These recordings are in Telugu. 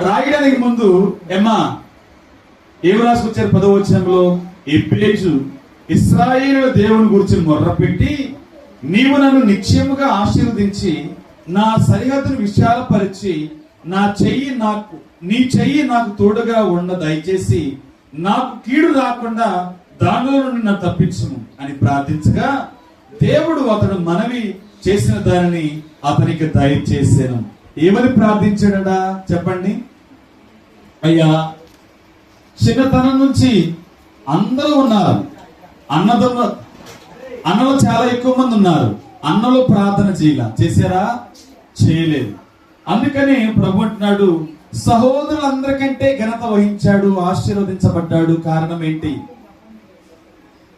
రాయడానికి ముందు ఏమ్మా ఏం రాసుకొచ్చారు? 10వ వచనంలో ఎబ్బేజు ఇశ్రాయేలు దేవుని గురించి మొర్రపెట్టి, నీవు నన్ను నిశ్చయముగా ఆశీర్వదించి నా సరిహద్దును విశాలపరిచి నీ చెయ్యి నాకు తోడుగా ఉండ, దయచేసి నాకు కీడు రాకుండా దానిలో నుండి నన్ను తప్పించుము అని ప్రార్థించగా, దేవుడు అతడు మనవి చేసిన దానిని అతనికి దయచేసాను. ఏమని ప్రార్థించాడట చెప్పండి? అయ్యా, చిన్నతనం నుంచి అందరూ ఉన్నారు, అన్నలు చాలా ఎక్కువ మంది ఉన్నారు. అన్నలు ప్రార్థన చేశారా? చేయలేదు. అందుకని ప్రభు అంటున్నాడు, సహోదరులందరికంటే ఘనత వహించాడు, ఆశీర్వదించబడ్డాడు. కారణం ఏంటి?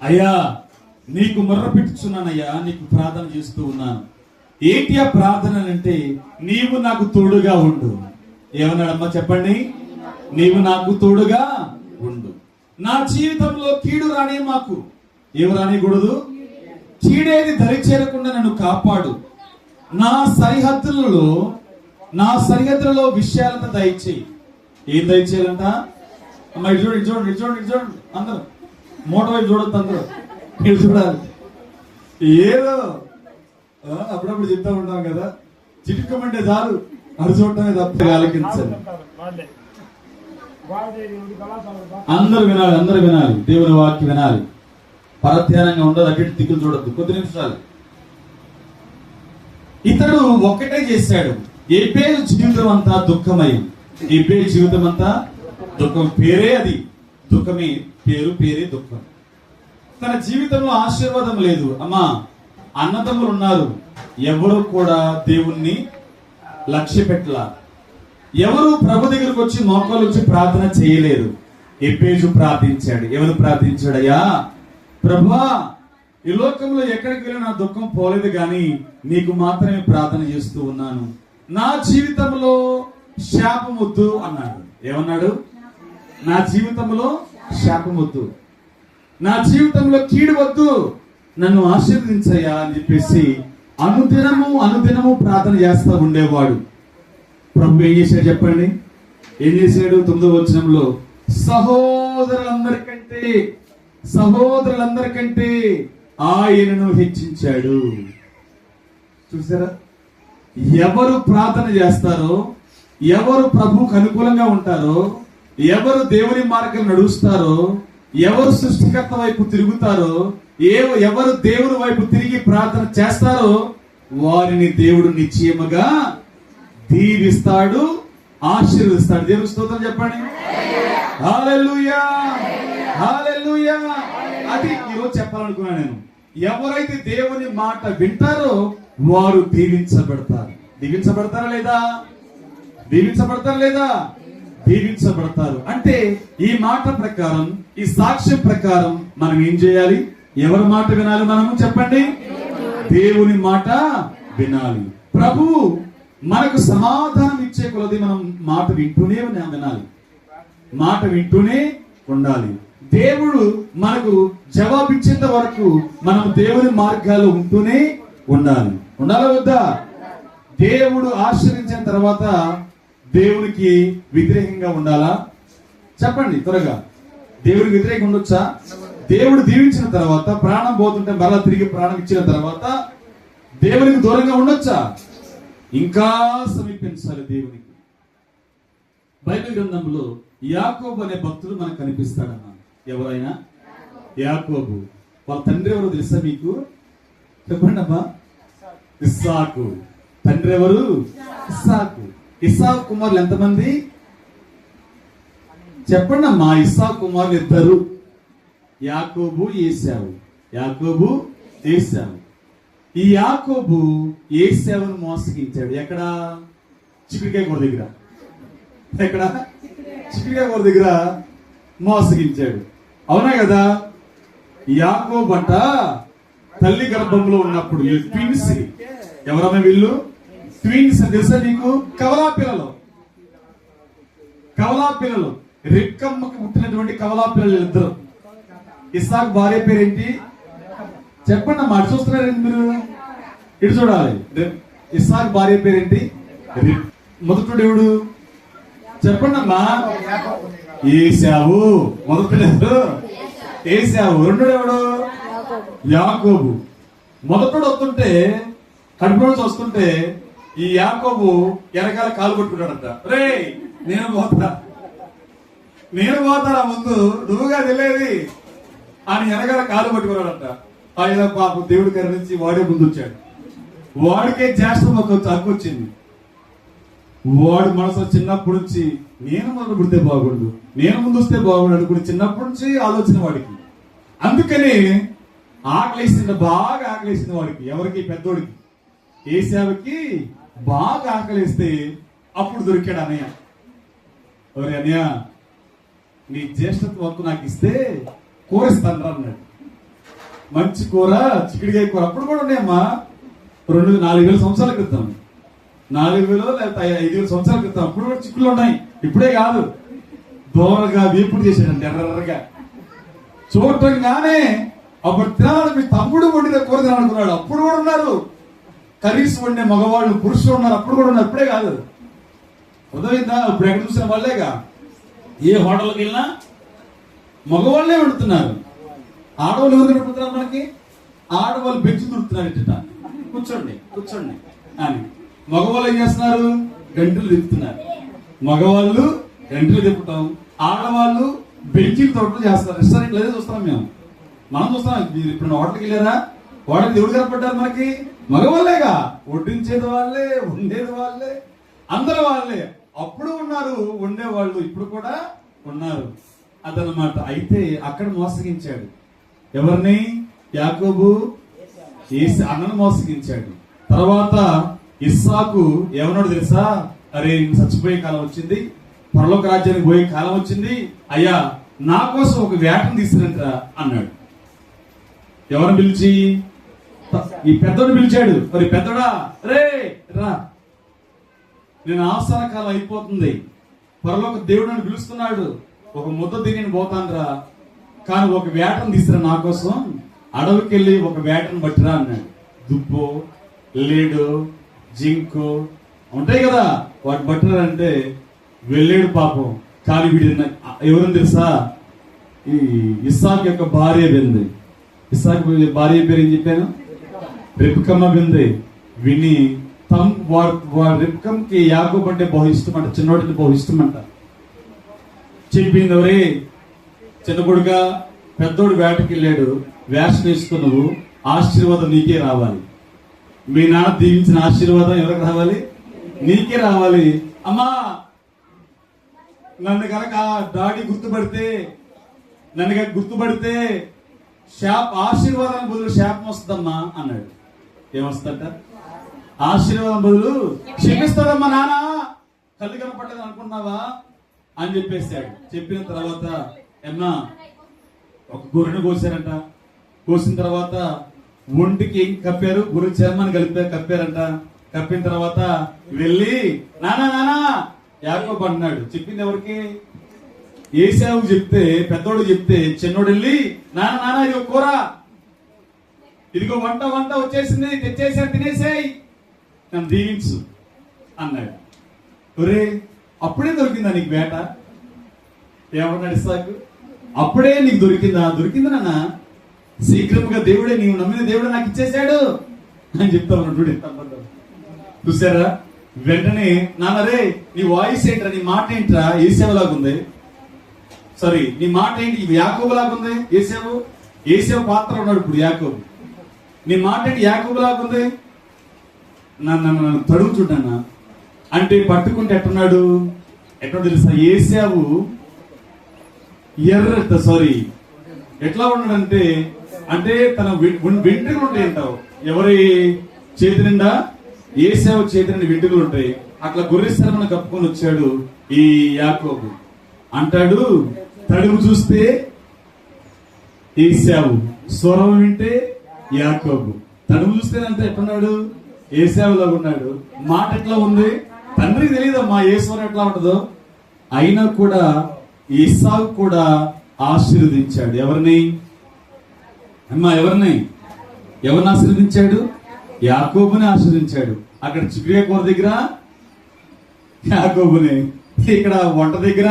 అయ్యా, నీకు మొర్ర పెట్టుచున్నానయ్యా, నీకు ప్రార్థన చేస్తూ ఉన్నాను. ఏంటి ఆ ప్రార్థన అంటే, నీవు నాకు తోడుగా ఉండు. ఏమన్నాడమ్మా చెప్పండి? నీవు నాకు తోడుగా ఉండు. నా జీవితంలో కీడు రానే, మాకు ఏమి రానికూడదు, కీడేది దరి చేరకుండా నన్ను కాపాడు. నా సరిహద్దులలో విషయాలంతా దయచేయి. ఏం దయచేయాలంట? అమ్మా ఇటు చూడండి, ఇటు చూడండి అందరూ మోటో వైపు చూడొద్దు, అందరూ ఇటు చూడాలి. ఏదో అప్పుడప్పుడు చెప్తా ఉంటాం కదా, చిటుకమంటే చాలు అది చూడటమే తప్ప ఆలకించాలి. అందరూ వినాలి, దేవుని వాక్యం వినాలి. పరధ్యానంగా ఉండదు, అటు దిక్కులు చూడద్దు. కొద్ది నిమిషాలు. ఇతడు ఒక్కటే చేశాడు. ఎబ్బేజు జీవితం అంతా దుఃఖమయం. ఎబ్బేజు జీవితం అంతా దుఃఖం. పేరే అది దుఃఖమే. పేరే దుఃఖం. తన జీవితంలో ఆశీర్వాదం లేదు. అమ్మా, అన్నదమ్ములు ఉన్నారు, ఎవరు కూడా దేవుణ్ణి లక్ష్య పెట్టలా. ఎవరు ప్రభు దగ్గరకు వచ్చి మోకాలు వచ్చి ప్రార్థన చేయలేరు. ఎబ్బేజు ప్రార్థించాడు. ఎవరు ప్రార్థించాడయ్యా? ప్రభువా, ఈ లోకంలో ఎక్కడికి వెళ్ళి నా దుఃఖం పోలేదు, కానీ నీకు మాత్రమే ప్రార్థన చేస్తూ ఉన్నాను. నా జీవితంలో శాపం వద్దు అన్నాడు. ఏమన్నాడు? నా జీవితంలో శాపం వద్దు, నా జీవితంలో కీడు వద్దు, నన్ను ఆశీర్వదించయ్యా అని చెప్పేసి అనుదినము ప్రార్థన చేస్తూ ఉండేవాడు. ప్రభు ఏం చేశాడు చెప్పండి? ఏం చేశాడు? 9వ వచనంలో సహోదరులందరికంటే ఆయనను హెచ్చించాడు. చూసారా? ఎవరు ప్రార్థన చేస్తారో, ఎవరు ప్రభువుకు అనుకూలంగా ఉంటారో, ఎవరు దేవుని మార్గం నడుస్తారో, ఎవరు సృష్టికర్త వైపు తిరుగుతారో, ఎవరు దేవుని వైపు తిరిగి ప్రార్థన చేస్తారో, వారిని దేవుడు నిశ్చయముగా దీవిస్తాడు, ఆశీర్వదిస్తాడు. దేవుని స్తోత్రం చెప్పండి. హల్లెలూయా, హల్లెలూయా. అది ఈరోజు చెప్పాలనుకున్నాను నేను. ఎవరైతే దేవుని మాట వింటారో వారు దీవించబడతారు. దీవించబడతారా లేదా? దీవించబడతారు. అంటే ఈ మాట ప్రకారం, ఈ సాక్ష్యం ప్రకారం మనం ఏం చేయాలి? ఎవరి మాట వినాలి? మనము చెప్పండి. దేవుని మాట వినాలి. ప్రభువు మనకు సమాధానం ఇచ్చే కొలది మనం మాట వింటూనే వినాలి, మాట వింటూనే ఉండాలి. దేవుడు మనకు జవాబిచ్చేంత వరకు మనం దేవుని మార్గాల్లో ఉంటూనే ఉండాలా వద్దా? దేవుడు ఆశ్రయించిన తర్వాత దేవునికి వ్యతిరేకంగా ఉండాలా? చెప్పండి త్వరగా. దేవుడికి వ్యతిరేకంగా ఉండొచ్చా? దేవుడు దీవించిన తర్వాత, ప్రాణం పోతుంటే మరలా తిరిగి ప్రాణం ఇచ్చిన తర్వాత దేవునికి దూరంగా ఉండొచ్చా? ఇంకా సమీపించాలి దేవునికి. బైబిల్ గ్రంథంలో యాకోబు అనే భక్తుడు మనకు కనిపిస్తాడన్నా. ఎవరైనా? యాకోబు. వాళ్ళ తండ్రి ఎవరు తెలుసా మీకు? చెప్పండి అమ్మా. ఇస్సాకు. తండ్రి ఎవరు? ఇస్సాకు. ఇస్సాకు కుమారులు ఎంతమంది చెప్పండి అమ్మా? ఇస్సాకు కుమారులు 2, యాకోబు, ఏశావు. ఈ యాకోబు ఏశావును మోసగించాడు. ఎక్కడ? చిక్కుడుకాయ కూర దగ్గర. ఎక్కడ? చిక్కుడుకాయ కూర దగ్గర మోసగించాడు. అవునా కదా? యాకోబు అంట తల్లి గర్భంలో ఉన్నప్పుడు ట్విన్స్. ఎవరన్నా వీళ్ళు? ట్విన్స్ తెలుసా నీకు? కవలా పిల్లలు. రెక్కమ్మకి పుట్టినటువంటి కవలా పిల్లలు 2. ఇస్సాకు భార్య పేరేంటి చెప్పండి అమ్మా. అటు చూస్తున్నారండి మీరు, ఇటు చూడాలి. ఇస్సాకు భార్య పేరేంటి? మొదటి దేవుడు చెప్పండి అమ్మా. ఏశావు మొదటి ఏశావు, రెండోడు ఎవడు? యాకోబు. మొదటోడు వస్తుంటే కడుపులో వస్తుంటే ఈ యాకోబు వెనకాల కాలు కొట్టుకుంటాడంట. రే నేను పోతారా ముందు, నువ్వుగా తెలియదు అని వెనకాల కాలు పట్టుకున్నాడంట. ఆయన పాపం దేవుడి కరుణించి వాడే ముందు వచ్చాడు. వాడికే జ్యేష్ఠం ఒక హక్కు వచ్చింది. వాడు మనసులో చిన్నప్పటి నుంచి నేను మొదలు పుడితే బాగుండు, నేను ముందు వస్తే బాగుండు అనుకుని చిన్నప్పటి నుంచి ఆలోచన వాడికి. అందుకని ఆకలేసింది, బాగా ఆకలేసింది వాడికి. ఎవరికి? పెద్దోడికి. ఏశావుకి బాగా ఆకలిస్తే అప్పుడు దొరికాడు అన్నయ్య. ఒరే అన్నయ్య, నీ జ్యేష్ఠత్వ హక్కు నాకు ఇస్తే కూర ఇస్తాను అన్నాడు. మంచి కూర, చిక్కుడుకాయ కూర. అప్పుడు కూడా ఉన్నాయమ్మా, 4,000 సంవత్సరాల క్రితం, 4,000 లేకపోతే 5,000 సంవత్సరాల క్రితం. అప్పుడు కూడా చిక్కులు ఉన్నాయి, ఇప్పుడే కాదు. దూరగా వేపుడు చేశాడంటే ఎర్రగా చూడటంగానే. అప్పుడు తినాలి, మీ తమ్ముడు వండిన కూర తినాలనుకున్నాడు. అప్పుడు కూడా ఉన్నారు కర్రీస్ వండే మగవాళ్ళు, పురుషులు ఉన్నారు. అప్పుడు కూడా ఉన్నారు, ఇప్పుడే కాదు. ఉదయిందా? ఇప్పుడు ఎక్కడ చూసిన వాళ్ళేగా. ఏ హోటల్కి వెళ్ళినా మగవాళ్ళే వండుతున్నారు. ఆడవాళ్ళు ఎవరు కనపడుతున్నారు మనకి? ఆడవాళ్ళు బెంచి దొరుకుతున్నారు. ఇట్ట కూర్చోండి కూర్చోండి అని. మగవాళ్ళు ఏం చేస్తున్నారు? గంటలు తిప్పుతున్నారు. మగవాళ్ళు గంటలు తిప్పటం, ఆడవాళ్ళు బెంచీలు తోటలు చేస్తారు. రెస్టారెంట్లు అదే చూస్తాం మేము. మనం చూస్తాం. మీరు ఇప్పుడు హోటల్కి వెళ్ళారా? హోటల్కి దేవుడు కనపడ్డారు మనకి? మగవాళ్ళేగా. వడ్డించేది వాళ్ళే, ఉండేది వాళ్ళే, అందరు వాళ్ళే. అప్పుడు ఉన్నారు ఉండేవాళ్ళు, ఇప్పుడు కూడా ఉన్నారు. అదనమాట. అయితే అక్కడ మోసగించాడు. ఎవరిని? యాకోబు అన్నను మోసగించాడు. తర్వాత ఇస్సాకు ఏమన్నాడు తెలుసా? అరే చచ్చిపోయే కాలం వచ్చింది, పరలోక రాజ్యానికి పోయే కాలం వచ్చింది, అయ్యా నా కోసం ఒక వేటను తీసుకురంటరా అన్నాడు. ఎవరిని పిలిచి? ఈ పెద్దోడు పిలిచాడు. మరి పెద్దోడా, రే రా, నేను ఆస్థాన కాలం అయిపోతుంది, పరలోక దేవుడు అని పిలుస్తున్నాడు, ఒక ముద్ద తిని పోతాను రా, కానీ ఒక వేటను తీసుకురా నా కోసం, అడవికి వెళ్ళి ఒక వేటను పట్టిరా అన్నాడు. దుబ్బో, లేడు, జింకు ఉంటాయి కదా, వాటి పట్టినారంటే వెళ్ళాడు పాపం. కానీ వీడి ఎవరని తెలుసా? ఈ ఇస్సాకు యొక్క భార్య బింది. ఇస్సాకు భార్య పేరు ఏం చెప్పాను? రిబ్కమ్మ బింది. విని రిబ్కంకి యాకోబు అంటే బహు ఇష్టం అంట, చిన్నోడికి బహు ఇష్టం అంట. చెప్పింది, ఎవరే చిన్న కొడుగా, పెద్దోడు వేటకి వెళ్ళాడు, వేషం వేసుకున్నావు, ఆశీర్వాదం నీకే రావాలి. మీ నాన్న దీవించిన ఆశీర్వాదం ఎవరికి రావాలి? నీకే రావాలి. అమ్మా నన్ను కనుక డాడీ గుర్తుపడితే, ఆశీర్వాదం బదులు శాపం వస్తుందమ్మా అన్నాడు. ఏమొస్తుందట? ఆశీర్వాదం బదులు క్షమిస్తాడమ్మా నాన్న, కళ్ళు కనపడలేదు అనుకున్నావా అని చెప్పేశాడు. చెప్పిన తర్వాత ఏమన్నా ఒక గొర్రెను కోసారంట. కోసిన తర్వాత ఒంటికి ఏం కప్పారు? గొర్రె చర్మాన్ని కప్పారంట. కప్పిన తర్వాత వెళ్ళి నానా నానా యాకోబు అన్నాడు. చెప్పింది ఎవరికి? ఏశావుకు చెప్తే, పెద్దోడు చెప్తే, చిన్నోడు వెళ్ళి నాన్న నాన్న ఇదిగో కూర, ఇదిగో వంట వచ్చేసింది, తెచ్చేసా, తినేసేయ్, నన్ను దీవించు అన్నాడు. ఒరే అప్పుడే దొరికిందా నీకు వేట? ఏమన్నాడు ఇస్సాకు? అప్పుడే నీకు దొరికిందా నాన్న, శీఘ్రముగా దేవుడే, నీవు నమ్మిన దేవుడే నాకు ఇచ్చేసాడు అని చెప్తా ఉన్నాడు. చూసారా? వెంటనే నాన్న రే నీ వాయిస్ ఏంట్రా, నీ మాట ఏంట్రా ఏసేవలాగుంది, సారీ నీ మాట ఏంటి యాకోబు లాగుంది. ఏసేవ పాత్ర ఉన్నాడు ఇప్పుడు యాకోబు. నీ మాట ఏంటి యాకోబు లాగుంది? నన్ను తడుగుచుంటానా అంటే పట్టుకుంటే ఎట్టున్నాడు తెలుసా? ఏశావు ఎట్లా ఉన్నాడంటే, అంటే తన వెంట్రుకలు ఉంటాయి అంటావు. ఎవరి చేతి నిండా? ఏశావు చేతి నిండా వెంట్రుకలు ఉంటాయి. అట్లా గొర్రె శర్మను కప్పుకొని వచ్చాడు ఈ యాకోబు. అంటాడు, తడుగు చూస్తే ఏశావు, స్వరం వింటే యాకోబు. తడుగు చూస్తే అంతా ఎట్టున్నాడు? ఏశావులో ఉన్నాడు. మాట ఎట్లా ఉంది? తండ్రికి తెలియదమ్మా ఏ స్వరం ఎట్లా ఉంటుందో. అయినా కూడా ఏశావు కూడా ఆశీర్వదించాడు. ఎవరిని ఎవరిని ఆశీర్వదించాడు? యాకోబుని ఆశీర్వదించాడు. అక్కడ చిక్కుడుకాయ కూర దగ్గర యాకోబుని, ఇక్కడ వంట దగ్గర